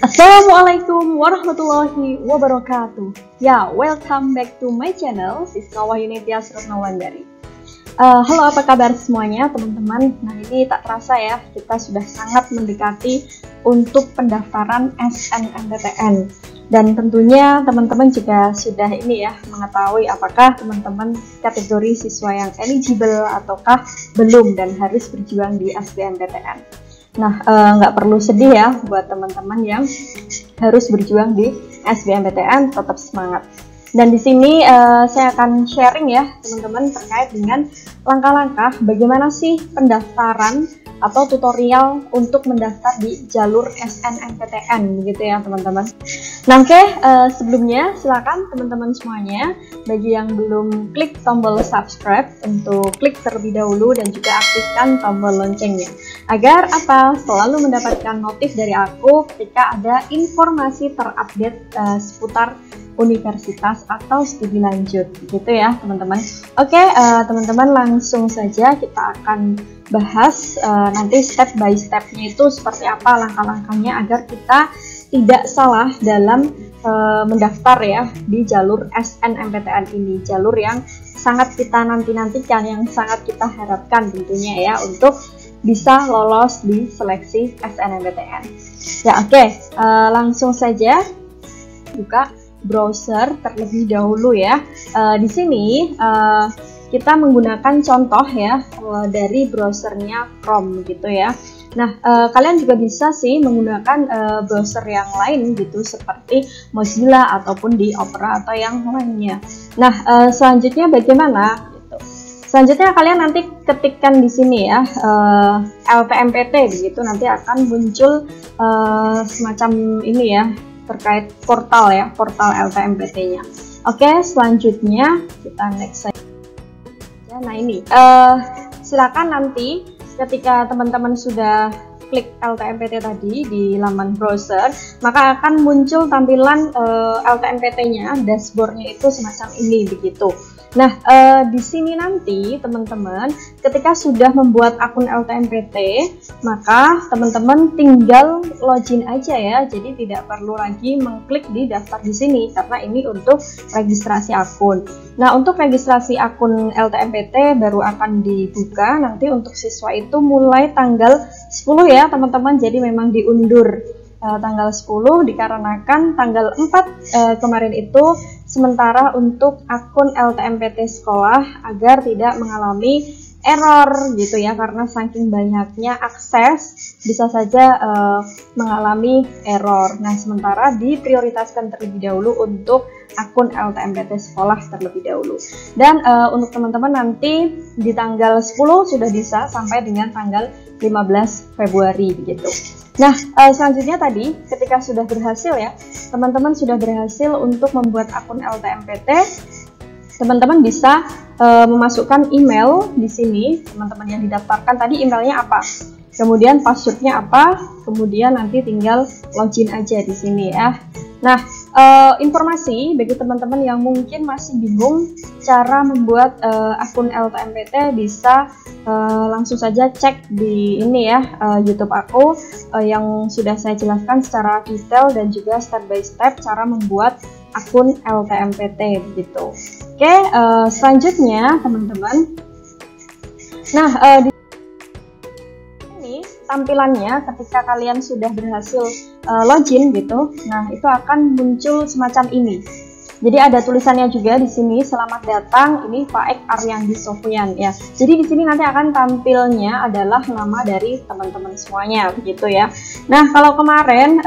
Assalamualaikum warahmatullahi wabarakatuh. Ya, welcome back to my channel, Siswa Wahyunitya Suratnawandari. Halo, apa kabar semuanya teman-teman? Nah, ini tak terasa ya, kita sudah sangat mendekati untuk pendaftaran SNMPTN. Dan tentunya teman-teman juga sudah ini ya, mengetahui apakah teman-teman kategori siswa yang eligible ataukah belum dan harus berjuang di SBMPTN. Nah, nggak perlu sedih ya buat teman-teman yang harus berjuang di SBMPTN, tetap semangat. Dan di sini saya akan sharing ya teman-teman terkait dengan langkah-langkah bagaimana sih pendaftaran atau tutorial untuk mendaftar di jalur SNMPTN gitu ya teman-teman. Nah oke, sebelumnya silakan teman-teman semuanya bagi yang belum klik tombol subscribe untuk klik terlebih dahulu dan juga aktifkan tombol loncengnya agar apa selalu mendapatkan notif dari aku ketika ada informasi terupdate seputar universitas atau studi lanjut gitu ya teman-teman. Oke, teman-teman langsung saja kita akan bahas nanti step by stepnya itu seperti apa langkah-langkahnya agar kita tidak salah dalam mendaftar ya di jalur SNMPTN ini, jalur yang sangat kita nantikan, yang sangat kita harapkan tentunya ya untuk bisa lolos di seleksi SNMPTN. Ya oke, langsung saja buka browser terlebih dahulu ya. Di sini kita menggunakan contoh ya dari browsernya Chrome gitu ya. Nah, kalian juga bisa sih menggunakan browser yang lain gitu seperti Mozilla ataupun di Opera atau yang lainnya. Nah, selanjutnya bagaimana? Gitu. Selanjutnya kalian nanti ketikkan di sini ya LTMPT begitu, nanti akan muncul semacam ini ya terkait portal ya, portal LTMPT-nya. Oke, selanjutnya kita next saja. Nah ini, silakan nanti ketika teman-teman sudah klik LTMPT tadi di laman browser, maka akan muncul tampilan LTMPT-nya, dashboard-nya itu semacam ini begitu. Nah, di sini nanti teman-teman ketika sudah membuat akun LTMPT, maka teman-teman tinggal login aja ya. Jadi tidak perlu lagi mengklik di daftar di sini karena ini untuk registrasi akun. Nah, untuk registrasi akun LTMPT baru akan dibuka nanti untuk siswa itu mulai tanggal 10 ya, teman-teman. Jadi memang diundur tanggal 10 dikarenakan tanggal 4 kemarin itu sementara untuk akun LTMPT sekolah agar tidak mengalami error gitu ya, karena saking banyaknya akses bisa saja mengalami error. Nah, sementara diprioritaskan terlebih dahulu untuk akun LTMPT sekolah terlebih dahulu. Dan untuk teman-teman nanti di tanggal 10 sudah bisa sampai dengan tanggal 15 Februari begitu. Nah, selanjutnya tadi ketika sudah berhasil ya, teman-teman sudah berhasil untuk membuat akun LTMPT, teman-teman bisa memasukkan email di sini, teman-teman yang didaftarkan tadi emailnya apa, kemudian passwordnya apa, kemudian nanti tinggal login aja di sini ya. Nah, informasi bagi teman-teman yang mungkin masih bingung cara membuat akun LTMPT bisa langsung saja cek di ini ya YouTube aku yang sudah saya jelaskan secara detail dan juga step by step cara membuat akun LTMPT gitu. Oke, selanjutnya teman-teman. Nah, di sini tampilannya ketika kalian sudah berhasil login gitu. Nah, itu akan muncul semacam ini. Jadi ada tulisannya juga di sini, selamat datang, ini Faek Aryandi Sofyan ya. Jadi di sini nanti akan tampilnya adalah nama dari teman-teman semuanya begitu ya. Nah, kalau kemarin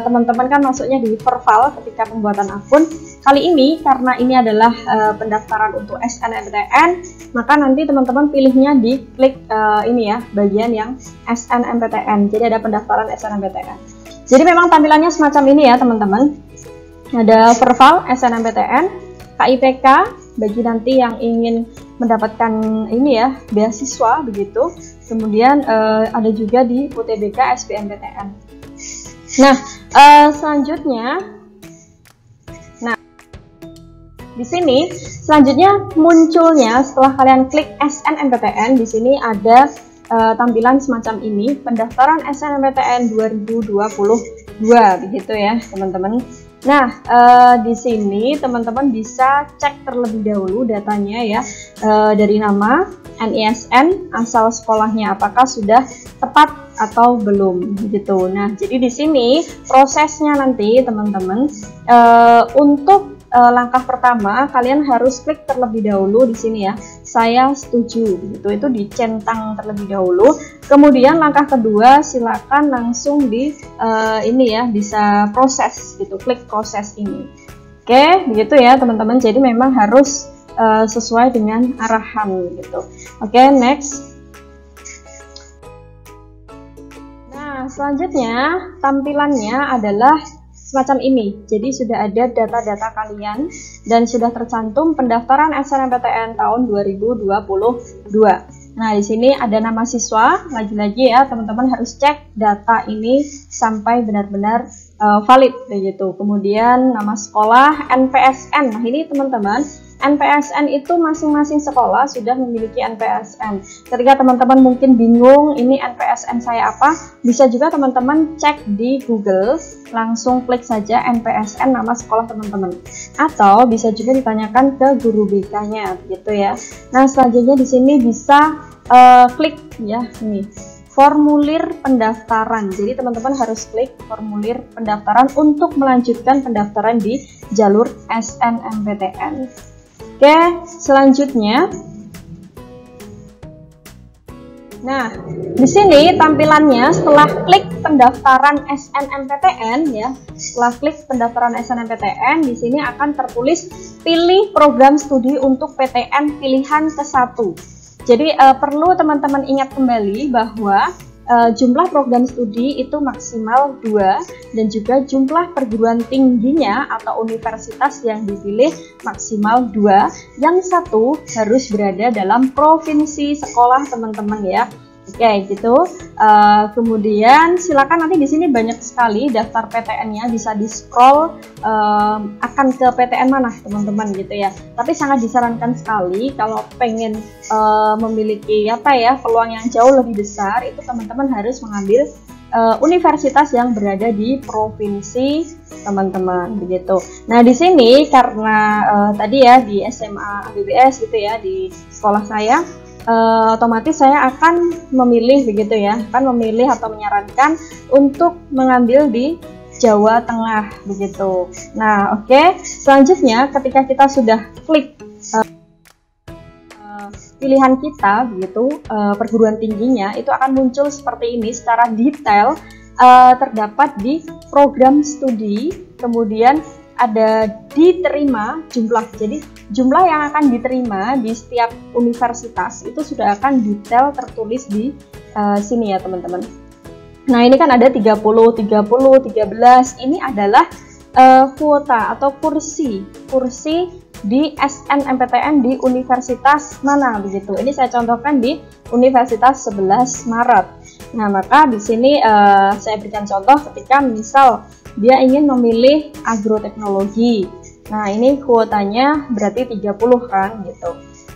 teman-teman kan masuknya di Verval ketika pembuatan akun. Kali ini karena ini adalah pendaftaran untuk SNMPTN, maka nanti teman-teman pilihnya di klik ini ya, bagian yang SNMPTN. Jadi ada pendaftaran SNMPTN. Jadi memang tampilannya semacam ini ya teman-teman. Ada Verval SNMPTN, KIPK bagi nanti yang ingin mendapatkan ini ya beasiswa begitu. Kemudian ada juga di UTBK SBMPTN. Nah, selanjutnya, di sini selanjutnya munculnya setelah kalian klik SNMPTN, di sini ada tampilan semacam ini, pendaftaran SNMPTN 2020 2 begitu ya teman-teman. Nah, di sini teman-teman bisa cek terlebih dahulu datanya ya, dari nama, NISN, asal sekolahnya apakah sudah tepat atau belum gitu. Nah, jadi di sini prosesnya nanti teman-teman, untuk langkah pertama kalian harus klik terlebih dahulu di sini ya, saya setuju gitu, itu dicentang terlebih dahulu. Kemudian langkah kedua silakan langsung di ini ya, bisa proses gitu, klik proses ini. Oke, begitu ya teman-teman. Jadi memang harus sesuai dengan arahan gitu. Oke, next. Nah, selanjutnya tampilannya adalah semacam ini. Jadi sudah ada data-data kalian dan sudah tercantum pendaftaran SNMPTN tahun 2022. Nah, di sini ada nama siswa. Lagi-lagi ya, teman-teman harus cek data ini sampai benar-benar valid begitu. Kemudian nama sekolah, NPSN. Nah, ini teman-teman, NPSN itu masing-masing sekolah sudah memiliki NPSN. Ketika teman-teman mungkin bingung ini NPSN saya apa, bisa juga teman-teman cek di Google, langsung klik saja NPSN nama sekolah teman-teman. Atau bisa juga ditanyakan ke guru BK-nya gitu ya. Nah, selanjutnya di sini bisa klik ya ini, formulir pendaftaran. Jadi teman-teman harus klik formulir pendaftaran untuk melanjutkan pendaftaran di jalur SNMPTN. Oke, selanjutnya. Nah, di sini tampilannya setelah klik pendaftaran SNMPTN ya. Setelah klik pendaftaran SNMPTN, di sini akan tertulis pilih program studi untuk PTN pilihan ke-1. Jadi perlu teman-teman ingat kembali bahwa jumlah program studi itu maksimal 2 dan juga jumlah perguruan tingginya atau universitas yang dipilih maksimal 2. Yang satu harus berada dalam provinsi sekolah teman-teman ya. Oke, gitu. Kemudian silakan nanti di sini banyak sekali daftar PTN-nya, bisa di-scroll akan ke PTN mana teman-teman gitu ya. Tapi sangat disarankan sekali kalau pengen memiliki apa ya, peluang yang jauh lebih besar, itu teman-teman harus mengambil universitas yang berada di provinsi teman-teman begitu. Nah, di sini karena tadi ya di SMA ABBS gitu ya, di sekolah saya, otomatis saya akan memilih begitu ya, akan memilih atau menyarankan untuk mengambil di Jawa Tengah begitu. Nah, oke. Selanjutnya ketika kita sudah klik pilihan kita begitu, perguruan tingginya itu akan muncul seperti ini secara detail, terdapat di program studi, kemudian ada diterima jumlah. Jadi jumlah yang akan diterima di setiap universitas itu sudah akan detail tertulis di sini ya teman-teman. Nah, ini kan ada 30, 13. Ini adalah kuota atau kursi di SNMPTN di universitas mana begitu. Ini saya contohkan di Universitas 11 Maret. Nah, maka di sini saya berikan contoh ketika misal dia ingin memilih agroteknologi. Nah, ini kuotanya berarti 30 kan gitu.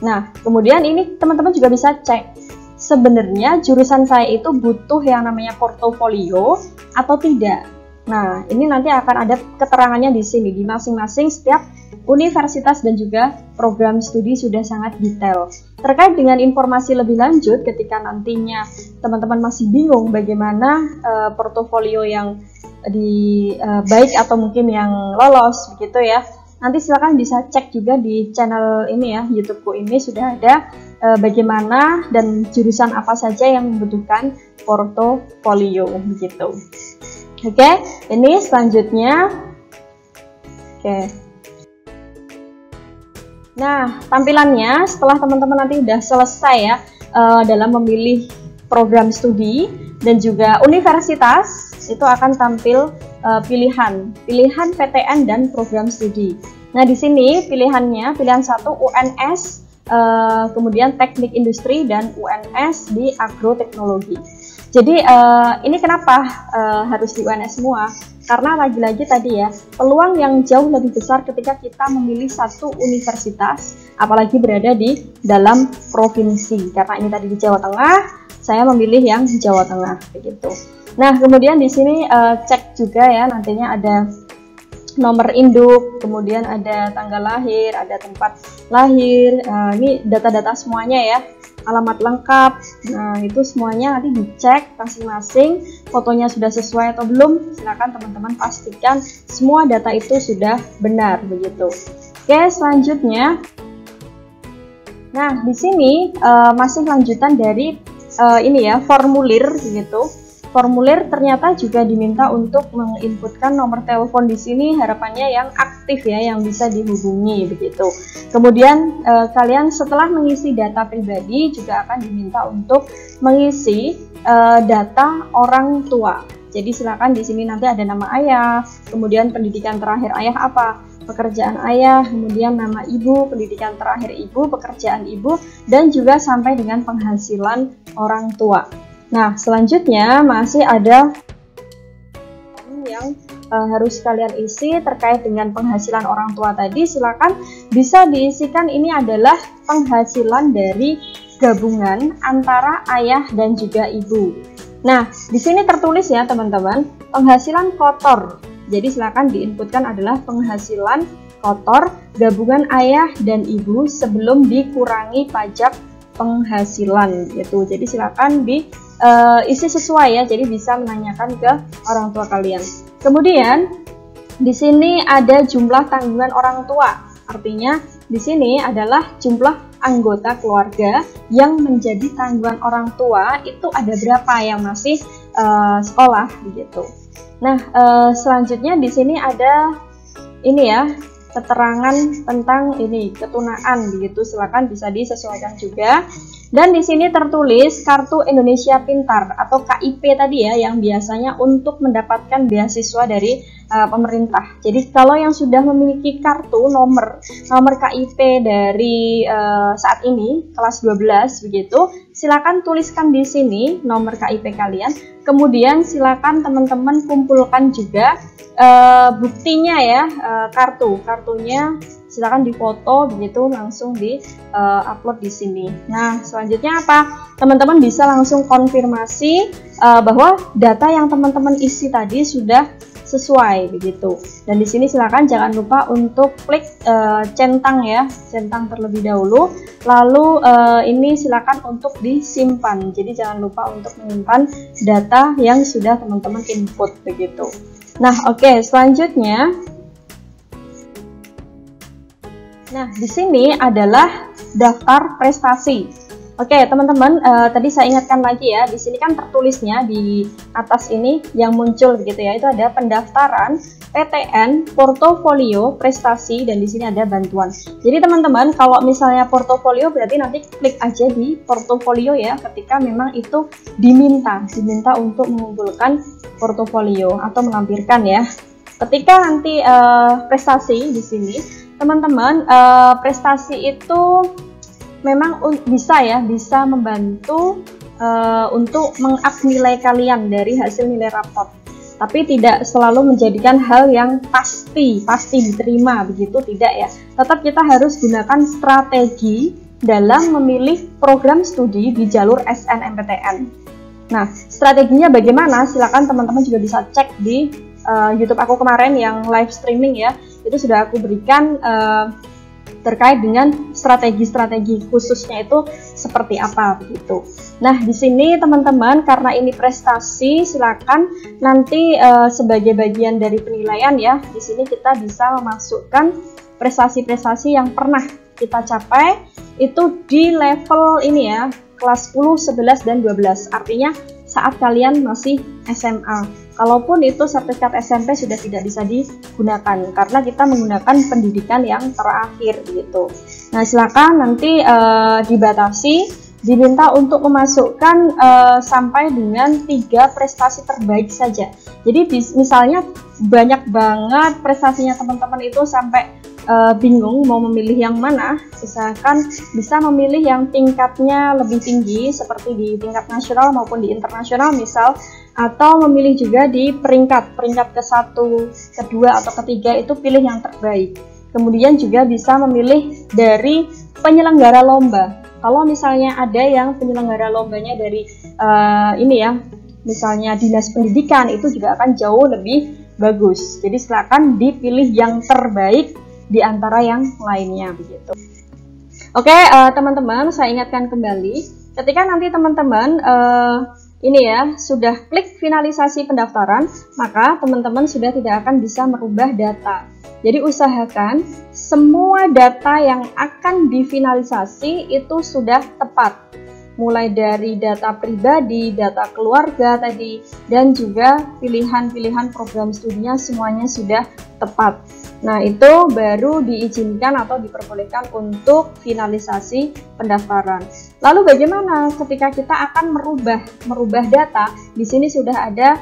Nah, kemudian ini teman-teman juga bisa cek sebenarnya jurusan saya itu butuh yang namanya portofolio atau tidak. Nah, ini nanti akan ada keterangannya di sini di masing-masing setiap universitas dan juga program studi sudah sangat detail. Terkait dengan informasi lebih lanjut ketika nantinya teman-teman masih bingung bagaimana portofolio yang baik atau mungkin yang lolos begitu ya. Nanti silakan bisa cek juga di channel ini ya, YouTubeku ini sudah ada bagaimana dan jurusan apa saja yang membutuhkan portofolio begitu. Oke, ini selanjutnya. Oke. Nah, tampilannya setelah teman-teman nanti udah selesai ya dalam memilih program studi dan juga universitas, itu akan tampil pilihan PTN dan program studi. Nah, di sini pilihan 1 UNS, kemudian teknik industri dan UNS di agroteknologi. Jadi ini kenapa harus di UNS semua? Karena lagi-lagi tadi ya, peluang yang jauh lebih besar ketika kita memilih satu universitas, apalagi berada di dalam provinsi. Karena ini tadi di Jawa Tengah, saya memilih yang Jawa Tengah begitu. Nah, kemudian di sini cek juga ya, nantinya ada nomor induk, kemudian ada tanggal lahir, ada tempat lahir, ini data-data semuanya ya, alamat lengkap. Nah, itu semuanya nanti dicek masing-masing, fotonya sudah sesuai atau belum. Silakan teman-teman pastikan semua data itu sudah benar begitu. Oke, selanjutnya, nah di sini masih lanjutan dari ini ya, formulir gitu. Formulir ternyata juga diminta untuk menginputkan nomor telepon di sini, harapannya yang aktif ya, yang bisa dihubungi begitu. Kemudian kalian setelah mengisi data pribadi juga akan diminta untuk mengisi data orang tua. Jadi silakan di sini nanti ada nama ayah, kemudian pendidikan terakhir ayah apa, pekerjaan ayah, kemudian nama ibu, pendidikan terakhir ibu, pekerjaan ibu, dan juga sampai dengan penghasilan orang tua. Nah, selanjutnya masih ada yang harus kalian isi terkait dengan penghasilan orang tua tadi. Silakan bisa diisikan, ini adalah penghasilan dari gabungan antara ayah dan juga ibu. Nah, di sini tertulis ya teman-teman, penghasilan kotor. Jadi silakan diinputkan adalah penghasilan kotor gabungan ayah dan ibu sebelum dikurangi pajak penghasilan gitu. Jadi silakan isi sesuai ya, jadi bisa menanyakan ke orang tua kalian. Kemudian di sini ada jumlah tanggungan orang tua, artinya di sini adalah jumlah anggota keluarga yang menjadi tanggungan orang tua itu ada berapa yang masih sekolah begitu. Nah, selanjutnya di sini ada ini ya, keterangan tentang ini ketunaan begitu, silakan bisa disesuaikan juga. Dan di sini tertulis Kartu Indonesia Pintar atau KIP tadi ya, yang biasanya untuk mendapatkan beasiswa dari pemerintah. Jadi kalau yang sudah memiliki kartu nomor KIP dari saat ini kelas 12 begitu, silakan tuliskan di sini nomor KIP kalian. Kemudian silakan teman-teman kumpulkan juga buktinya ya, kartunya silakan difoto begitu, langsung di upload di sini. Nah, selanjutnya apa? Teman-teman bisa langsung konfirmasi bahwa data yang teman-teman isi tadi sudah sesuai begitu. Dan di sini silakan jangan lupa untuk klik centang ya, centang terlebih dahulu. Lalu ini silakan untuk disimpan. Jadi jangan lupa untuk menyimpan data yang sudah teman-teman input begitu. Nah, oke, selanjutnya. Nah, di sini adalah daftar prestasi. Oke, teman-teman, tadi saya ingatkan lagi ya, di sini kan tertulisnya di atas ini yang muncul begitu ya, itu ada pendaftaran PTN, portofolio, prestasi, dan di sini ada bantuan. Jadi teman-teman, kalau misalnya portofolio berarti nanti klik aja di portofolio ya, ketika memang itu diminta untuk mengumpulkan portofolio atau melampirkan ya. Ketika nanti prestasi di sini, teman-teman, prestasi itu memang bisa membantu untuk meng-up nilai kalian dari hasil nilai raport, tapi tidak selalu menjadikan hal yang pasti diterima begitu, tidak ya. Tetap kita harus gunakan strategi dalam memilih program studi di jalur SNMPTN. Nah, strateginya bagaimana? Silakan teman-teman juga bisa cek di YouTube aku kemarin yang live streaming ya, itu sudah aku berikan terkait dengan strategi-strategi khususnya itu seperti apa begitu. Nah, di sini teman-teman, karena ini prestasi, silakan nanti sebagai bagian dari penilaian ya, di sini kita bisa memasukkan prestasi-prestasi yang pernah kita capai itu di level ini ya, kelas 10, 11, dan 12. Artinya saat kalian masih SMA. Kalaupun itu sertifikat SMP sudah tidak bisa digunakan karena kita menggunakan pendidikan yang terakhir gitu. Nah, silakan nanti dibatasi, diminta untuk memasukkan sampai dengan 3 prestasi terbaik saja. Jadi misalnya banyak banget prestasinya teman-teman itu sampai bingung mau memilih yang mana, misalkan bisa memilih yang tingkatnya lebih tinggi seperti di tingkat nasional maupun di internasional misal, atau memilih juga di peringkat ke-1, ke-2, atau ke-3 itu pilih yang terbaik. Kemudian juga bisa memilih dari penyelenggara lomba. Kalau misalnya ada yang penyelenggara lombanya dari ini ya, misalnya dinas pendidikan, itu juga akan jauh lebih bagus. Jadi silakan dipilih yang terbaik di antara yang lainnya begitu. Oke, teman-teman, saya ingatkan kembali, ketika nanti teman-teman ini ya sudah klik finalisasi pendaftaran, maka teman-teman sudah tidak akan bisa merubah data. Jadi usahakan semua data yang akan difinalisasi itu sudah tepat. Mulai dari data pribadi, data keluarga tadi, dan juga pilihan-pilihan program studinya semuanya sudah tepat. Nah, itu baru diizinkan atau diperbolehkan untuk finalisasi pendaftaran. Lalu bagaimana ketika kita akan merubah data? Di sini sudah ada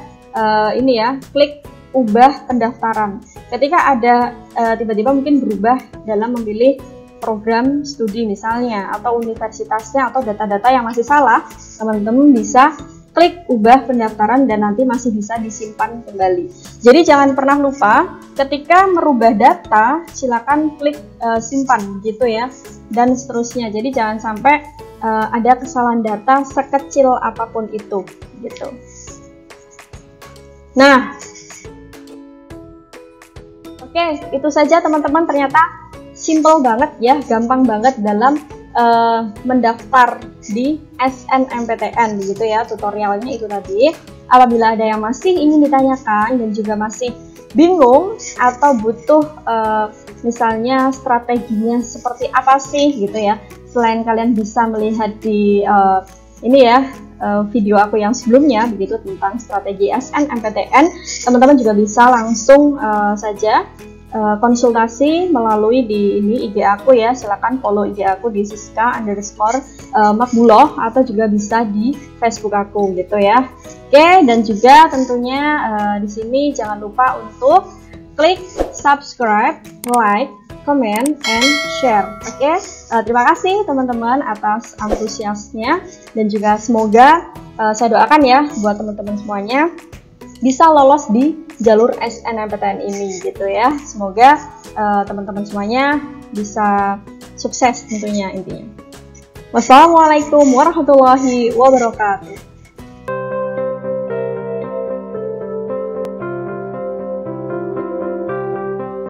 ini ya, klik ubah pendaftaran. Ketika ada tiba-tiba mungkin berubah dalam memilih program studi misalnya, atau universitasnya, atau data-data yang masih salah, teman-teman bisa klik ubah pendaftaran dan nanti masih bisa disimpan kembali. Jadi jangan pernah lupa ketika merubah data, silakan klik simpan gitu ya, dan seterusnya. Jadi jangan sampai ada kesalahan data sekecil apapun itu gitu. Nah, oke, itu saja teman-teman, ternyata simple banget ya, gampang banget dalam mendaftar di SNMPTN gitu ya. Tutorialnya itu tadi. Apabila ada yang masih ingin ditanyakan dan juga masih bingung atau butuh misalnya strateginya seperti apa sih gitu ya, selain kalian bisa melihat di ini ya video aku yang sebelumnya begitu tentang strategi SNMPTN, teman-teman juga bisa langsung saja konsultasi melalui di ini IG aku ya. Silakan follow IG aku di Siska_Makbuloh atau juga bisa di Facebook aku gitu ya. Oke, dan juga tentunya di sini jangan lupa untuk klik subscribe, like, comment, and share. Oke, terima kasih teman-teman atas antusiasnya, dan juga semoga saya doakan ya buat teman-teman semuanya bisa lolos di jalur SNMPTN ini gitu ya. Semoga teman-teman semuanya bisa sukses tentunya intinya. Wassalamualaikum warahmatullahi wabarakatuh.